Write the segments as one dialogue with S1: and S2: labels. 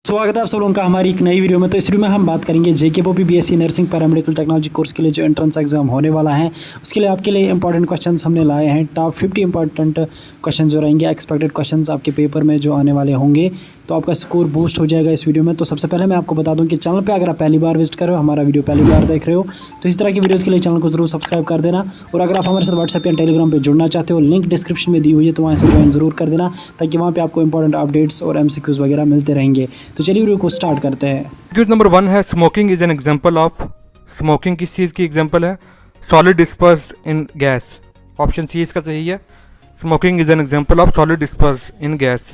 S1: स्वागत है आप सब लोगों का हमारी एक नई वीडियो में। तो इस वीडियो में हम बात करेंगे JKPOP BSc nursing paramedical technology course के लिए जो एंट्रेंस एग्जाम होने वाला है उसके लिए आपके लिए इंपॉर्टेंट क्वेश्चंस हमने लाए हैं। टॉप 50 इंपॉर्टेंट क्वेश्चंस जो रहेंगे, एक्सपेक्टेड क्वेश्चंस आपके पेपर में जो आने वाले होंगे, तो आपका स्कोर बूस्ट हो जाएगा इस वीडियो में। तो सबसे पहले मैं आपको बता दूं कि चैनल पे अगर आप पहली बार विजिट कर रहे हो, हमारा वीडियो पहली बार देख रहे हो, तो इस तरह की वीडियोस के लिए चैनल को जरूर सब्सक्राइब कर देना। और अगर आप हमारे साथ व्हाट्सएप या टेलीग्राम पे जुड़ना चाहते हो, लिंक डिस्क्रिप्शन में दी हुई है, तो वहाँ से ज्वाइन जरूर कर देना, ताकि वहाँ पे आपको इंपॉर्टेंट अपडेट्स और एमसीक्यूज वगैरह मिलते रहेंगे। तो चलिए वीडियो को स्टार्ट करते हैं।
S2: एक्सक्यूज नंबर 1 है smoking is an example of. Smoking किस चीज़ की एग्जांपल है? Solid dispersed in gas. Option C इसका सही है। Smoking is an example of solid dispersed in gas.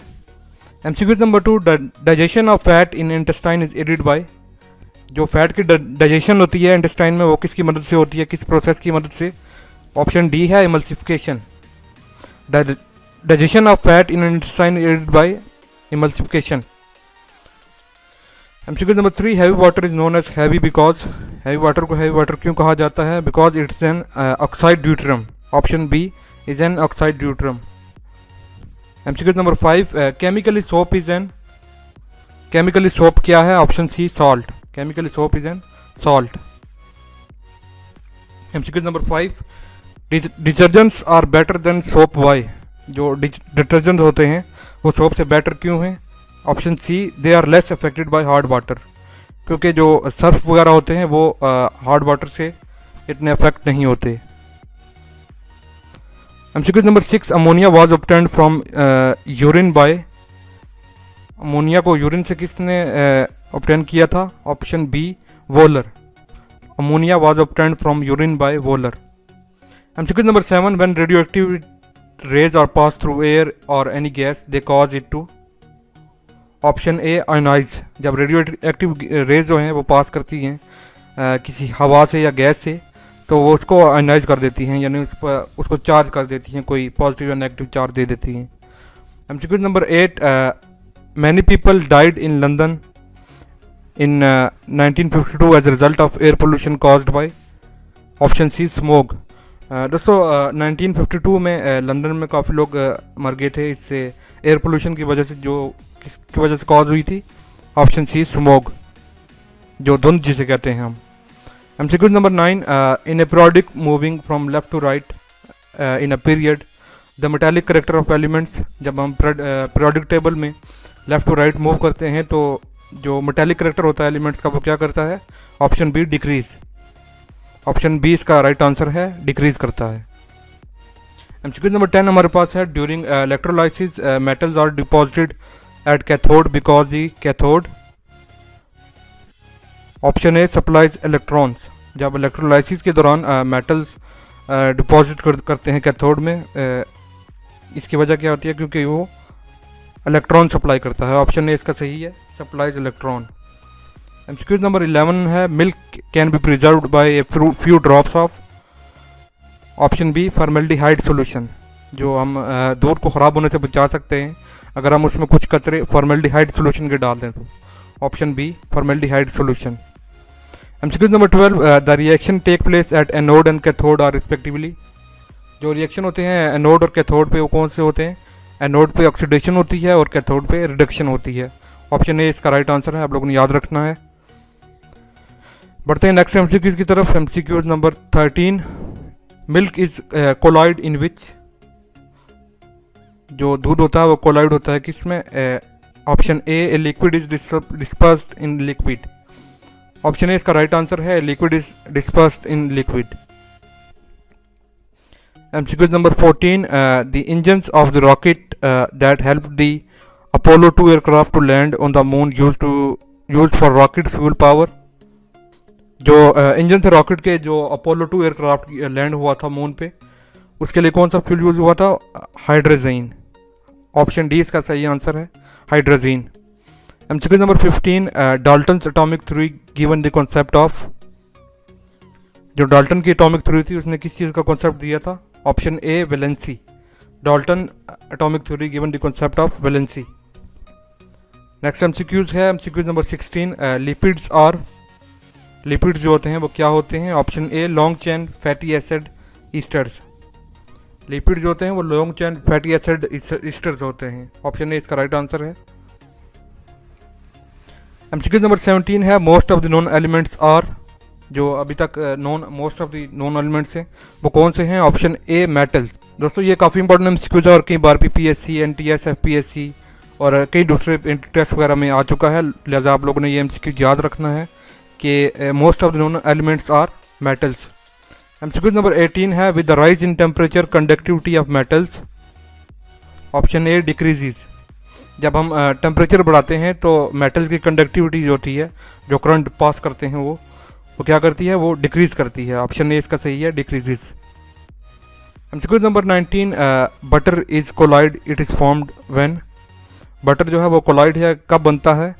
S2: MCQs number 2, digestion of fat in intestine is aided by. जो fat की डाइजेशन होती है इंटेस्टाइन में, वो किसकी मदद से होती है, किस प्रोसेस की मदद से? ऑप्शन डी है emulsification. Digestion of fat in intestine aided by emulsification. MCQ number 3, heavy water is known as heavy because. Heavy water को हैवी वाटर क्यों कहा जाता है? Because it's an oxide deuterium. Option B is an oxide deuterium. MCQ number 5, chemically soap is an. Chemically soap क्या है? Option C salt. Chemically soap is an salt. MCQ number 5, detergents are better than soap why. जो detergent होते हैं वो soap से better क्यों हैं? Option C, they are less affected by hard water. क्योंकि जो सर्फ वगैरह होते हैं वो हार्ड वाटर से इतने अफेक्ट नहीं होते। MCQ number 6, ammonia was obtained from urine by. Ammonia को यूरिन से किसने ऑब्टेन किया था? Option B, Wohler. Ammonia was obtained from urine by Wohler. MCQ number 7, when radioactive rays are pass through air or any gas they cause it to. Option A, ionise. जब radioactive rays जो हैं वो पास करती हैं किसी हवा से या गैस से, तो वो उसको आयोनाइज कर देती हैं, यानी उसको चार्ज कर देती हैं, कोई पॉजिटिव या नेगेटिव चार्ज दे देती हैं। MCQ number 8, many people died in London in 1952 as result of air pollution caused by. Option C, smoke. दोस्तों 1952 में लंदन में काफ़ी लोग मर गए थे इससे, एयर पोल्यूशन की वजह से, जो किसकी वजह से कॉज हुई थी? ऑप्शन सी, स्मोक, जो धुंध जिसे कहते हैं हम। MCQ number 9, in a periodic moving from left to right in a period the metallic character of elements. जब हम पीरियोडिक टेबल में लेफ्ट टू राइट मूव करते हैं तो जो मेटालिक करेक्टर होता है एलिमेंट्स का, वो क्या करता है? Option B, decrease. Option B इसका राइट आंसर है, डिक्रीज करता है। एमसीक्यू नंबर 10 हमारे पास है, during electrolysis metals are deposited at cathode because the cathode. Option A, supplies electrons. जब इलेक्ट्रोलाइसिस के दौरान मेटल्स डिपॉजिट करते हैं कैथोड में, इसकी वजह क्या होती है? क्योंकि वो इलेक्ट्रॉन सप्लाई करता है। ऑप्शन ए इसका सही है, सप्लाइज इलेक्ट्रॉन। एमसीक्यू नंबर 11 है, milk can be preserved by a few drops of. Option B, formaldehyde solution. जो हम दूध को ख़राब होने से बचा सकते हैं अगर हम उसमें कुछ कतरे फॉर्मेल्डिहाइड सॉल्यूशन के डाल दें तो। Option B, formaldehyde solution. MCQ number 12, the reaction take place at anode and cathode are respectively. जो रिएक्शन होते हैं एनोड और कैथोड पे, वो कौन से होते हैं? एनोड पे ऑक्सीडेशन होती है और कैथोड पे रिडक्शन होती है। ऑप्शन ए इसका राइट आंसर है, आप लोगों ने याद रखना है। बढ़ते हैं नेक्स्ट एमसीक्यूज की तरफ। MCQs number 13, milk is colloid in which. जो दूध होता है वो कोलाइड होता है किसमें? Option A, liquid is dispersed in liquid. Option A इसका राइट आंसर है, liquid is dispersed in liquid. MCQ number 14, the engines of the rocket that help the Apollo 2 aircraft to land on the moon used for rocket fuel power. जो engine थे rocket के, जो Apollo 2 aircraft land हुआ था moon पे, उसके लिए कौन सा फ्यूल यूज हुआ था? हाइड्रोजन। ऑप्शन डी इसका सही आंसर है, hydrogen. MCQ number 15, Dalton's atomic theory given the concept of. जो डाल्टन की एटॉमिक थ्योरी थी उसने किस चीज़ का कॉन्सेप्ट दिया था? Option A, valency. Dalton atomic theory given the concept of valency. Next MCQs है, एमसीक्यूज नंबर 16, लिपिड्स और लिपिड्स जो होते हैं वो क्या होते हैं? ऑप्शन ए, long chain fatty acid esters. Lipid जो होते हैं वो long chain fatty acid esters होते हैं। ऑप्शन ए इसका राइट आंसर है। एमसीक्यू नंबर 17 है most of the non elements are, जो अभी तक most of the non elements हैं वो कौन से हैं? Option A metals. दोस्तों ये काफ़ी इंपॉर्टेंट एमसीक्यूज है और कई बार पीपीएससी, एनटीएस, एफपीएससी और कई दूसरे टेस्ट वगैरह में आ चुका है, लिहाजा आप लोगों ने ये एमसीक्यू याद रखना है कि most of the non elements are metals. MCQ number 18 है with the rise in temperature conductivity of metals, option A decreases. जब हम टेम्परेचर बढ़ाते हैं तो मेटल्स की कंडक्टिविटी जो होती है, जो करंट पास करते हैं वो क्या करती है? वो डिक्रीज करती है। ऑप्शन ए इसका सही है, decreases. MCQ number 19 butter is colloid it is formed when, butter जो है वो कोलाइड है कब बनता है?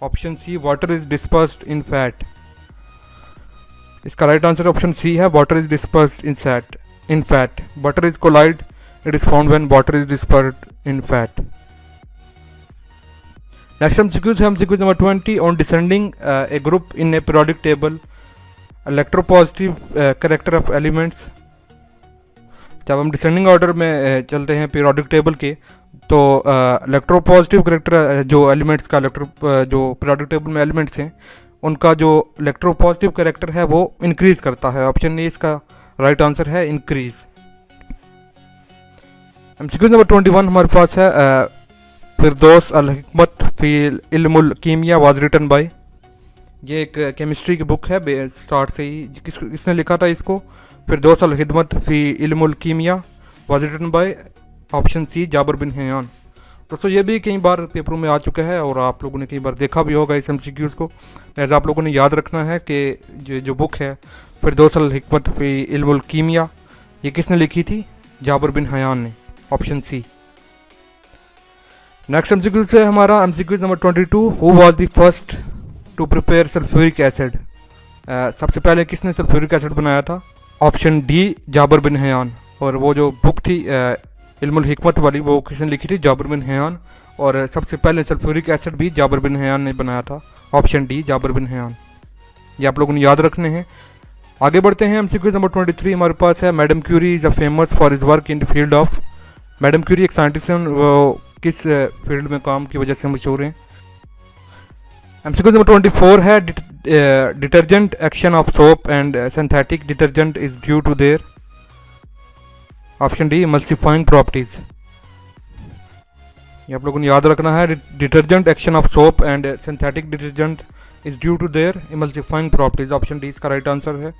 S2: Option C water is dispersed in fat. इसका राइट आंसर ऑप्शन सी है, water is dispersed in fat. Butter is colloid it is formed when water is dispersed in fat. Next MCQs है MCQ number 20 on descending a group in a periodic table electropositive character of elements. जब हम descending order में चलते हैं periodic table के तो electropositive character जो elements का जो पीरियोडिक टेबल में एलिमेंट्स हैं उनका जो इलेक्ट्रोपॉजिटिव कैरेक्टर है वो इंक्रीज करता है। ऑप्शन ए इसका राइट आंसर है, इंक्रीज। एमसीक्यू नंबर 21 हमारे पास है फिरदौस al Hikmat fi Ilmul Kimiya was written bye. ये एक केमिस्ट्री की बुक है, स्टार्ट से ही किसने लिखा था इसको? Firdaus al Hikmat fi Ilmul Kimiya was written by, option C Jabir bin Hayyan. दोस्तों ये भी कई बार पेपरों में आ चुका है और आप लोगों ने कई बार देखा भी होगा इस एमसीक्यूज़ को, लिहाजा आप लोगों ने याद रखना है कि जो बुक है फिरदौस अल हिकमत फी इल्मुल कीमिया, ये किसने लिखी थी? जाबिर बिन हयान ने, ऑप्शन सी। नेक्स्ट एमसीक्यू है हमारा MCQ number 22 who was the first to prepare sulphuric acid. सबसे पहले किसने सल्फ्यूरिक एसिड बनाया था? Option D Jabir bin Hayyan. और वो जो बुक थी इल्मुल हिकमत वाली वो किसने लिखी थी? Jabir bin Hayyan. और सबसे पहले सल्फ्यूरिक एसिड भी जाबिर बिन हयान ने बनाया था, option D Jabir bin Hayyan. ये आप लोगों ने याद रखने हैं। आगे बढ़ते हैं एमसीक्यू नंबर 23 हमारे पास है madam Curie is a famous for his work in the field of. Madam Curie एक साइंटिस्ट हैं, वो किस फील्ड में काम की वजह से मशहूर हैं? एमसीक्यू नंबर 24 है detergent action of soap and synthetic detergent is due to their, option D emulsifying properties. ये आप लोगों ने याद रखना है, detergent action of soap and synthetic detergent is due to their emulsifying properties, option D इसका right answer है।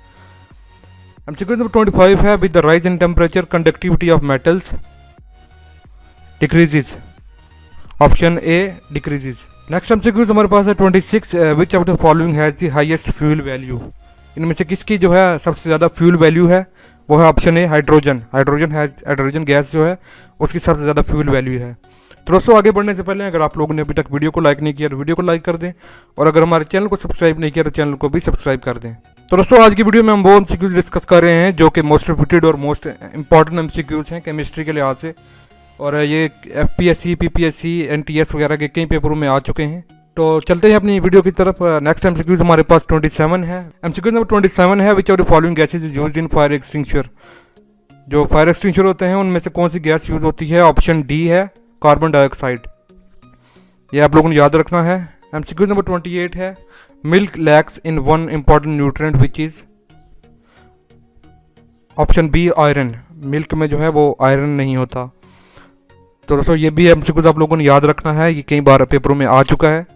S2: MCQ number 25 है with the rise in temperature conductivity of metals decreases, option A decreases. Next MCQ हमारे पास है 26 which of the following has the highest fuel value. इनमें से किसकी जो है सबसे ज़्यादा फ्यूल वैल्यू है? वो है ऑप्शन ए हाइड्रोजन। हाइड्रोजन गैस जो है उसकी सबसे ज़्यादा फ्यूल वैल्यू है। तो दोस्तों आगे बढ़ने से पहले अगर आप लोगों ने अभी तक वीडियो को लाइक नहीं किया तो वीडियो को लाइक कर दें, और अगर हमारे चैनल को सब्सक्राइब नहीं किया तो चैनल को भी सब्सक्राइब कर दें। तो दोस्तों आज की वीडियो में हम वो एमसीक्यूज डिस्कस कर रहे हैं जो कि मोस्ट रिपीटेड और मोस्ट इंपॉर्टेंट एमसीक्यूज हैं केमिस्ट्री के लिहाज से, और ये एफपीएससी, पीपीएससी, एनटीएस वगैरह के कई पेपरों में आ चुके हैं। तो चलते हैं अपनी वीडियो की तरफ। नेक्स्ट एमसीक्यूज हमारे पास 27 है। एमसीक्यू नंबर 27 है विच of the following gases is used in fire extinguisher. जो फायर एक्सटिंग्विशर होते हैं उनमें से कौन सी गैस यूज होती है? ऑप्शन डी है कार्बन डाइऑक्साइड। ये आप लोगों ने याद रखना है। एमसीक्यू नंबर 28 है milk lacks in one important nutrient which is, option B iron. Milk में जो है वो आयरन नहीं होता। तो दोस्तों ये भी एमसीक्यूज आप लोगों ने याद रखना है, ये कई बार पेपरों में आ चुका है।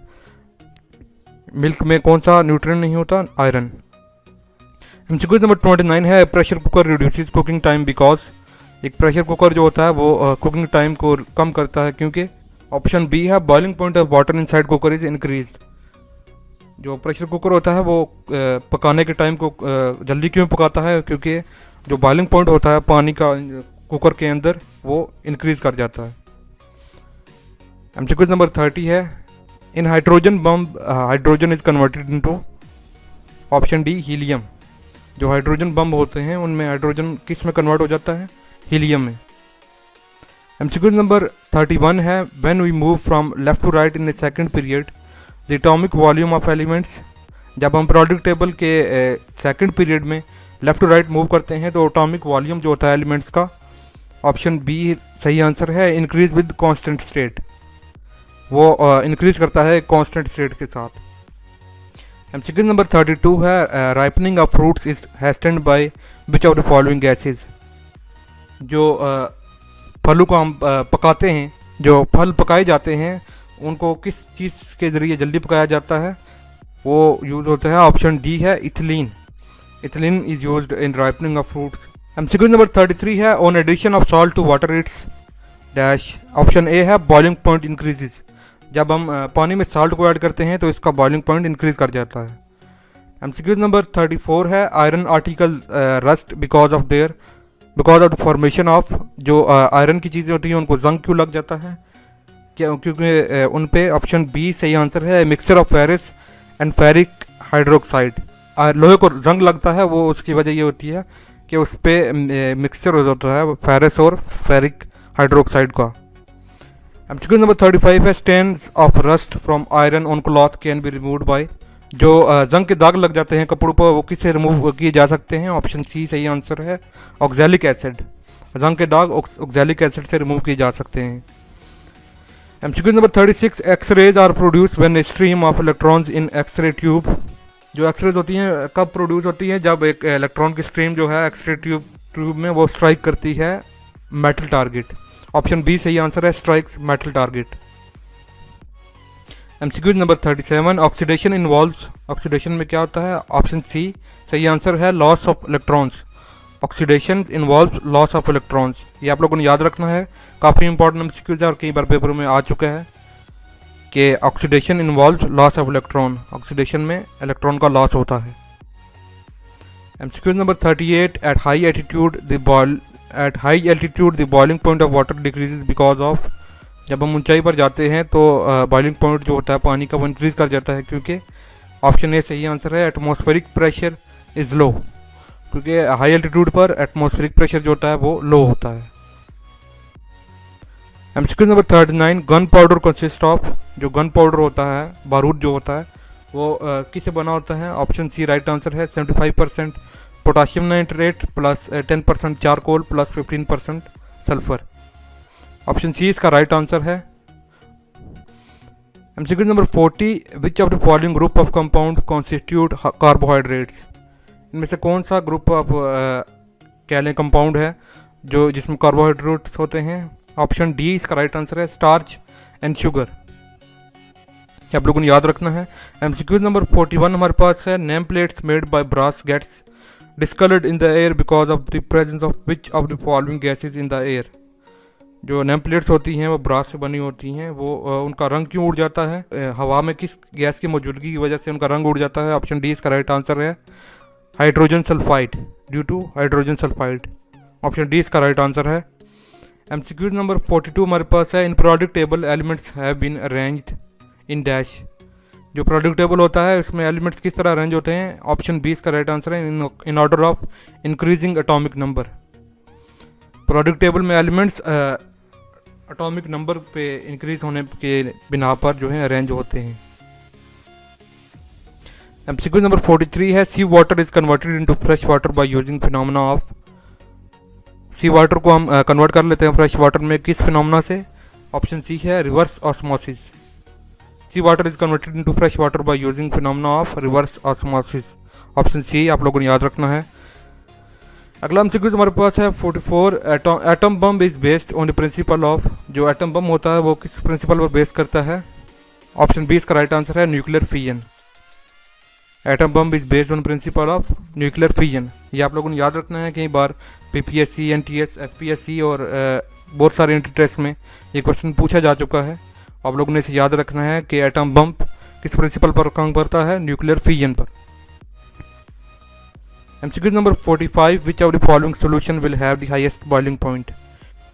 S2: मिल्क में कौन सा न्यूट्रिएंट नहीं होता? आयरन। एमसीक्यू नंबर 29 है pressure cooker reduces cooking time because. एक प्रेशर कुकर जो होता है वो कुकिंग टाइम को कम करता है क्योंकि, ऑप्शन बी है boiling point of water inside cooker is increased. जो प्रेशर कुकर होता है वो पकाने के टाइम को जल्दी क्यों पकाता है? क्योंकि जो बॉइलिंग पॉइंट होता है पानी का कुकर के अंदर वो इंक्रीज कर जाता है। एमसीक्यू नंबर 30 है in hydrogen bomb hydrogen is converted into, option D helium. जो हाइड्रोजन बम होते हैं उनमें हाइड्रोजन किस में कन्वर्ट हो जाता है? हीलियम में। एमसीक्यू नंबर 31 है when we move from left to right in a second period the atomic volume of elements. जब हम पीरियोडिक टेबल के सेकंड पीरियड में लेफ्ट टू राइट मूव करते हैं तो एटॉमिक वॉल्यूम जो होता है एलिमेंट्स का, ऑप्शन बी सही आंसर है, इंक्रीज विद कांस्टेंट स्टेट। वो इंक्रीज करता है कांस्टेंट स्टेट के साथ। एमसीक्यू नंबर 32 है ripening of fruits is hastened by which of the following gases. जो फलों को हम पकाते हैं, जो फल पकाए जाते हैं उनको किस चीज़ के ज़रिए जल्दी पकाया जाता है, वो यूज़ होता है। ऑप्शन डी है ethylene. Ethylene is used in ripening of fruits. MCQ number 33 है on addition of salt to water its dash. Option A है बॉइलिंग पॉइंट इंक्रीजेज। जब हम पानी में सॉल्ट को ऐड करते हैं तो इसका बॉइलिंग पॉइंट इंक्रीज कर जाता है। एमसीक्यू नंबर 34 है iron article rust because of the formation of. जो आयरन की चीज़ें होती हैं उनको जंग क्यों लग जाता है, क्या क्योंकि उन पे ऑप्शन बी सही आंसर है mixture of ferrous and ferric hydroxide. लोहे को जंग लगता है वो उसकी वजह ये होती है कि उस पर मिक्सचर होता है फेरिस और फेरिक हाइड्रोक्साइड का। एमसीक्यू नंबर 35 है stains of rust from iron on cloth can be removed by. जो जंग के दाग लग जाते हैं कपड़ों पर वो किससे रिमूव किए जा सकते हैं, ऑप्शन सी सही आंसर है ऑक्सैलिक एसिड। जंग के दाग ऑक्सैलिक एसिड से रिमूव किए जा सकते हैं। MCQ number 36 X-rays are produce when a stream of electrons in X-ray tube. जो एक्सरेज होती हैं कब प्रोड्यूस होती हैं, जब एक इलेक्ट्रॉन की स्ट्रीम जो है एक्सरे ट्यूब में वो स्ट्राइक करती है मेटल टारगेट। ऑप्शन बी सही आंसर है strikes metal target. MCQ number 37 oxidation involves. Oxidation में क्या होता है, ऑप्शन सी सही आंसर है loss of electrons. Oxidation involves loss of electrons. ये आप लोगों ने याद रखना है, काफ़ी इंपॉर्टेंट एमसीक्यूज है और कई बार पेपर में आ चुका है कि oxidation involves loss of electron. Oxidation में इलेक्ट्रॉन का लॉस होता है। MCQ number 38 at high altitude the boiling point of water decreases because of. जब हम ऊंचाई पर जाते हैं तो बॉइलिंग पॉइंट जो होता है पानी का वो इंक्रीज कर जाता है, क्योंकि ऑप्शन ए सही आंसर है एटमॉस्फेरिक प्रेशर इज़ लो। क्योंकि हाई एल्टीट्यूड पर एटमॉस्फेरिक प्रेशर जो होता है वो लो होता है। MCQ number 39 gun powder consist of. जो गन पाउडर होता है, बारूद जो होता है वो किससे बना होता है, ऑप्शन सी राइट आंसर है 75% potassium nitrate plus 10% charcoal plus 15% sulphur. Option C इसका राइट आंसर है। MCQ number 40 which of the following group of compound constitute carbohydrates. इनमें से कौन सा ग्रुप ऑफ कह लें कंपाउंड है जो जिसमें कार्बोहाइड्रेट्स होते हैं, ऑप्शन डी इसका राइट आंसर है स्टार्च एंड शुगर। ये आप लोगों ने याद रखना है। एमसीक्यू नंबर 41 हमारे पास है name plates made by brass gets discoloured in the air because of the presence of which of the following gases in the air. जो नेम प्लेट्स होती हैं वो ब्रास से बनी होती हैं, वो उनका रंग क्यों उड़ जाता है, हवा में किस गैस की मौजूदगी की वजह से उनका रंग उड़ जाता है, ऑप्शन डी इसका राइट आंसर है hydrogen sulphide, due to hydrogen sulphide. Option D इसका राइट आंसर है। एमसीक्यूज नंबर 42 हमारे पास है in product table elements have been arranged in dash. जो प्रोडक्ट टेबल होता है उसमें एलिमेंट्स किस तरह अरेंज होते हैं, ऑप्शन बी इसका राइट आंसर है in order of increasing atomic number. Product table में एलिमेंट्स एटॉमिक नंबर पे इंक्रीज होने के बिना पर जो है अरेंज होते हैं। एमसीक्यू नंबर 43 है sea water is converted into fresh water by using phenomena of. Sea water को हम कन्वर्ट कर लेते हैं फ्रेश वाटर में किस फिनोमेना से, ऑप्शन सी है reverse osmosis. Sea water is converted into fresh water by using phenomena of reverse osmosis. Option C आप लोगों ने याद रखना है। अगला एमसीक्यू हमारे पास है 44 atom bomb is based on the principle of. जो एटम बम होता है वो किस प्रिंसिपल पर बेस करता है, ऑप्शन बी इसका राइट आंसर है nuclear fission. Atom bomb is based on principle of nuclear fission. ये आप लोगों ने याद रखना है, कई बार पीपीएससी, एनटीएस, एफपीएससी और बहुत सारे एंट्री टेस्ट में ये क्वेश्चन पूछा जा चुका है। आप लोगों ने इसे याद रखना है कि एटम बम किस प्रिंसिपल पर काम करता है, न्यूक्लियर फिजन पर। MCQ number 45 which of the following solution will have the highest boiling point.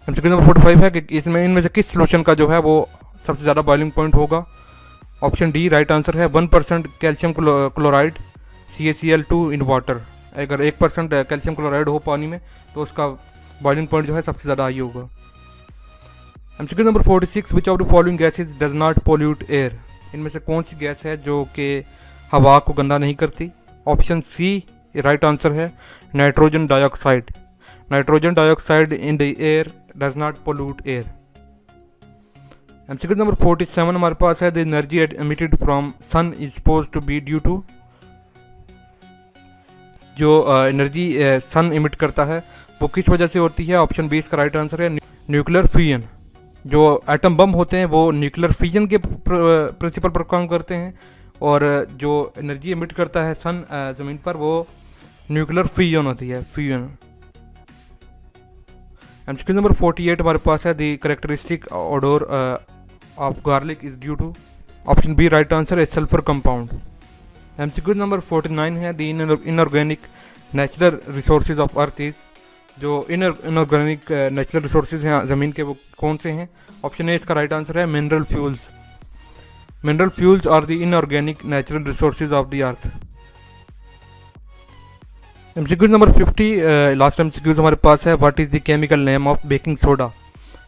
S2: MCQ number 45 है कि इसमें इनमें से किस सोल्यूशन का जो है वो सबसे ज़्यादा बॉइलिंग पॉइंट होगा, ऑप्शन डी राइट आंसर है 1% calcium chloride CaCl2 in water. अगर 1% कैल्शियम क्लोराइड हो पानी में तो उसका बॉइलिंग पॉइंट जो है सबसे ज़्यादा हाई होगा। MCQ number 46 which of the following gases does not pollute air. इनमें से कौन सी गैस है जो कि हवा को गंदा नहीं करती, ऑप्शन सी राइट आंसर है nitrogen dioxide. Nitrogen dioxide in the air does not pollute air. MCQ number 47 हमारे पास है the energy emitted from sun is suppose to be due to. जो एनर्जी सन इमिट करता है वो किस वजह से होती है? ऑप्शन बी इसका राइट आंसर है न्यूक्लियर फ्यूजन। जो एटम बम होते हैं वो न्यूक्लियर फ्यूजन के प्रिंसिपल पर काम करते हैं, और जो एनर्जी इमिट करता है सन ज़मीन पर वो न्यूक्लियर फ्यूजन होती है, फ्यूजन। एमसीक्यू नंबर 48 हमारे पास है, the characteristic odour of garlic is due to, option B right answer है सल्फर कंपाउंड। एमसीक्यू नंबर 49 है, the inorganic natural resources of earth is, जो इनऑर्गेनिक नेचुरल रिसोर्सेज हैं ज़मीन के वो कौन से हैं? ऑप्शन ए इसका राइट आंसर है mineral fuels. Mineral fuels are the inorganic natural resources of the earth. MCQ number 50 last MCQs हमारे पास है, what is the chemical name of baking soda.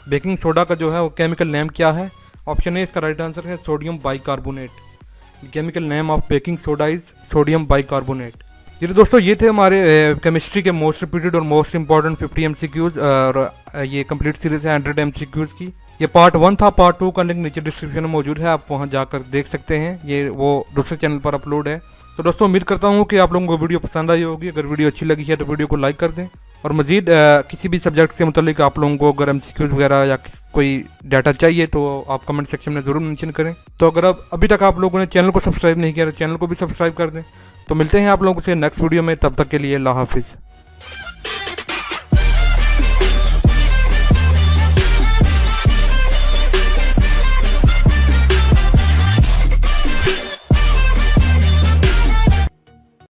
S2: Baking soda का जो है वो केमिकल नेम क्या है? ऑप्शन ए इसका राइट आंसर है sodium bicarbonate. Chemical name of baking soda is sodium bicarbonate. जी दोस्तों, ये थे हमारे केमिस्ट्री के मोस्ट रिपीटेड और मोस्ट इंपॉर्टेंट 50 एमसीक्यूज, और ये कंप्लीट सीरीज है 100 एमसीक्यूज की। ये पार्ट 1 था, पार्ट 2 का लिंक नीचे डिस्क्रिप्शन में मौजूद है, आप वहाँ जाकर देख सकते हैं, ये वो दूसरे चैनल पर अपलोड है। तो दोस्तों उम्मीद करता हूँ कि आप लोगों को वीडियो पसंद आई होगी। अगर वीडियो अच्छी लगी है तो वीडियो को लाइक कर दें, और मज़ीद किसी भी सब्जेक्ट से मुतल्लिक आप लोगों को अगर एमसीक्यूज वगैरह या कोई डाटा चाहिए तो आप कमेंट सेक्शन में ज़रूर मेंशन करें। तो अगर अभी तक आप लोगों ने चैनल को सब्सक्राइब नहीं किया तो चैनल को भी सब्सक्राइब कर दें। तो मिलते हैं आप लोगों से नेक्स्ट वीडियो में, तब तक के लिए अल्लाह हाफिज़।